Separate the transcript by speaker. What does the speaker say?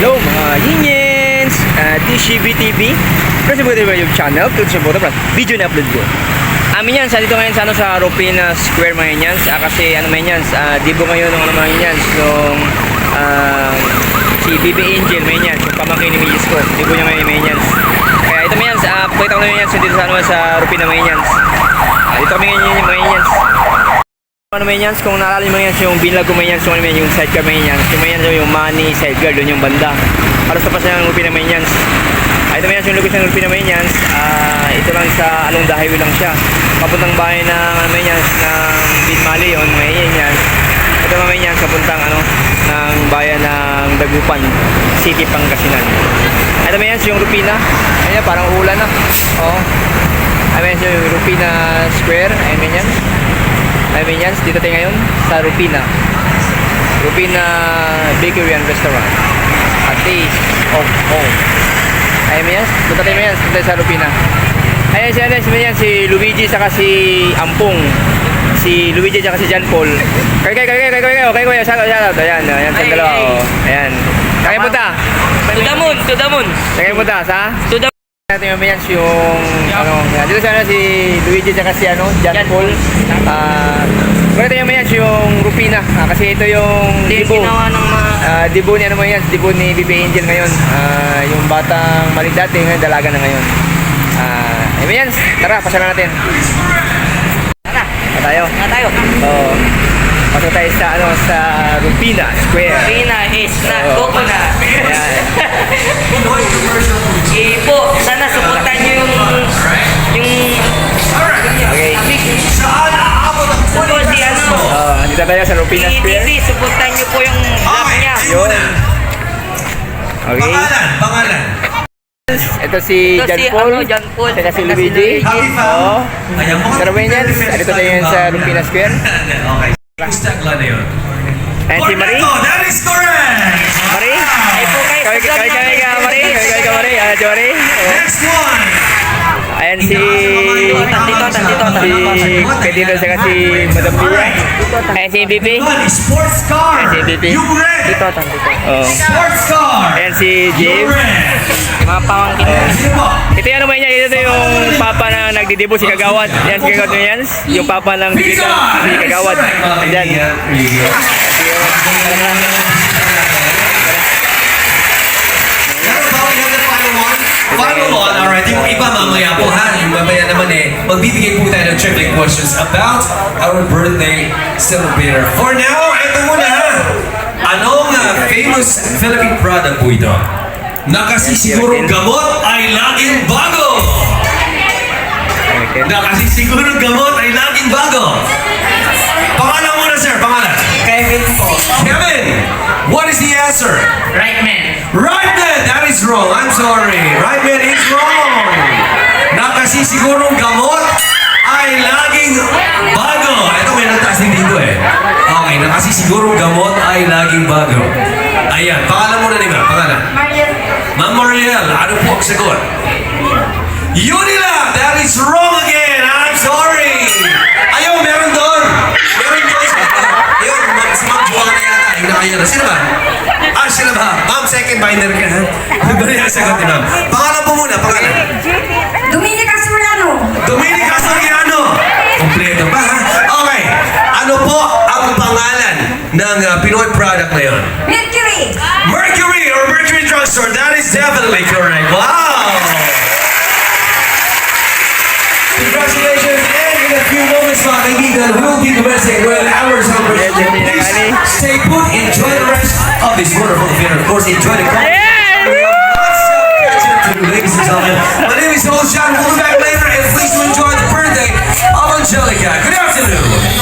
Speaker 1: Hello mga Yingyens! DCB TV. Kasi po ito yung YouTube channel. Tulad sa bota video na upload ko. Amin yan, dito ngayon sa Rufina Square mga Yingyens. Kasi ano mga Yingyens, dibo ngayon ng mga Yingyens. Nung si BB Angel mga Yingyens. Yung pamangkin ni Mijis ko. Dibo niya ngayon mga Yingyens. Kaya ito mga Yingyens, pakita ko na mga Yingyens dito sa Rufina mga Yingyens. Dito kami ngayon mga Yingyens. Ano mga Yingyens, kung naalala yung mga Yingyens, yung binlag ko mga Yingyens, yung sidecar mga Yingyens, yung mga Yingyens, yung money sidecar, doon yung banda. Halos tapos na yung Rufina mga Yingyens. Ito mga Yingyens, yung location ng Rufina mga Yingyens, ito lang sa along the highway lang siya. Papuntang bahay ng mga Yingyens, ng Binmaley yun mga Yingyens. Ito mga Yingyens, papuntang ng bayan ng Dagupan City, Pangasinan. Ito mga Yingyens, yung Rufina. Ayan, parang ulan na. Oo. Ayan yung Rufina Square. Ayan mga Yingyens. Ayan Yingyens, dito tayo ngayon sa Rufina Bakery and Restaurant. A taste of home. Ayan Yingyens, punta tayo Yingyens, punta tayo sa Rufina. Ayan si Luigi saka si Ampong. Si Luigi saka si John Paul. Kaya shout out. Ayan, sa dalawa. Ayan. Kaya punta?
Speaker 2: To the moon.
Speaker 1: Kaya punta sa?
Speaker 2: To the
Speaker 1: Natin yung dito sana si Luigi at si John Paul. Ito yung Rufina kasi ito yung dibo. Dibo ni dibo ni BB Angel ngayon. Yung batang maliit dati ngayon dalaga na ngayon. Tara, pasyalan natin.
Speaker 2: Tara.
Speaker 1: Tayo. Pasok tayo sa Rufina Square.
Speaker 2: Rufina is not coconut.
Speaker 1: Ayan.
Speaker 2: Po, sana suportahan nyo yung
Speaker 1: Okay.
Speaker 2: Support si
Speaker 1: Dito tayo sa Rufina
Speaker 2: si
Speaker 1: Square.
Speaker 2: BB, suportahan nyo po yung vlog niya.
Speaker 1: Yun. Okay.
Speaker 3: Pangalan.
Speaker 1: Ito si John Paul.
Speaker 2: John Paul.
Speaker 1: Ito si Luigi.
Speaker 3: Happy fam. Ayan mo.
Speaker 1: Pero Yingyens, dito tayo yun sa Rufina Square.
Speaker 3: Okay. Gusto na yun.
Speaker 1: And si Marie.
Speaker 3: That is correct.
Speaker 1: Marie?
Speaker 2: Ay po kayo.
Speaker 1: Kaway ka, Marie. Ayan si Marie.
Speaker 3: Next one.
Speaker 1: Ayan si...
Speaker 2: Tandito.
Speaker 1: Dito saka si Madam Bia. Ayan si BP.
Speaker 3: Sports car.
Speaker 1: Ayan si BP.
Speaker 3: You red.
Speaker 1: Oh.
Speaker 3: Sports car.
Speaker 1: Ayan si
Speaker 3: You
Speaker 1: James.
Speaker 3: red.
Speaker 2: Mga pamangkin.
Speaker 3: Sino po?
Speaker 1: Ito yung ito yung papa na nagdidibo si Kagawad. Yan si Kagawad yan. Yung papa ng
Speaker 3: Pizza.
Speaker 1: si Kagawad. Ayan.
Speaker 3: Final one, alright. Yung iba mamaya po ha. Yung mamaya naman magbibigay po tayo ng trivia questions about our birthday celebrator. For now, ito muna ha. Anong famous Philippine product po ito? Na kasi siguro gamot ay laging bago. Na kasi siguro gamot ay laging bago. Pangalan muna sir, pangalan.
Speaker 2: Kevin po.
Speaker 3: Kevin, what is the answer?
Speaker 2: Right man.
Speaker 3: Right man, that is wrong. I'm sorry. Right man is wrong. Na kasi siguro gamot ay laging bago. Ito may nagtaas din dito Okay, na kasi siguro gamot ay laging bago. Ayan, pangalan muna ni Ma'am. Pangalan? Ma'am Mariel, ano po ang sagot? Unila, that is wrong again. I'm sorry. Ayaw, meron doon. Meron doon. Ayun, si Ma'am Juan na yata. Yung nakaya na. Sino ba? Sino ba? Ma'am, second binder ka ha? Ano ba yung sagot ni Ma'am? Pangalan po muna, pangalan.
Speaker 4: Dominica Soriano.
Speaker 3: Dominica Soriano. Kompleto pa ha? Okay. Ano po ang pangalan ng Pinoy product na yun?
Speaker 4: Mercury.
Speaker 3: Mercury or Mercury Drugstore. That is definitely correct. Wow! Congratulations. And in a few moments, mga kaibigan, we'll be commencing with our celebration. Please stay put, enjoy the rest of this wonderful event. Of course, enjoy the concert. Ladies and gentlemen, my name is Host John. We'll be back later and please enjoy the birthday of Angelica. Good afternoon.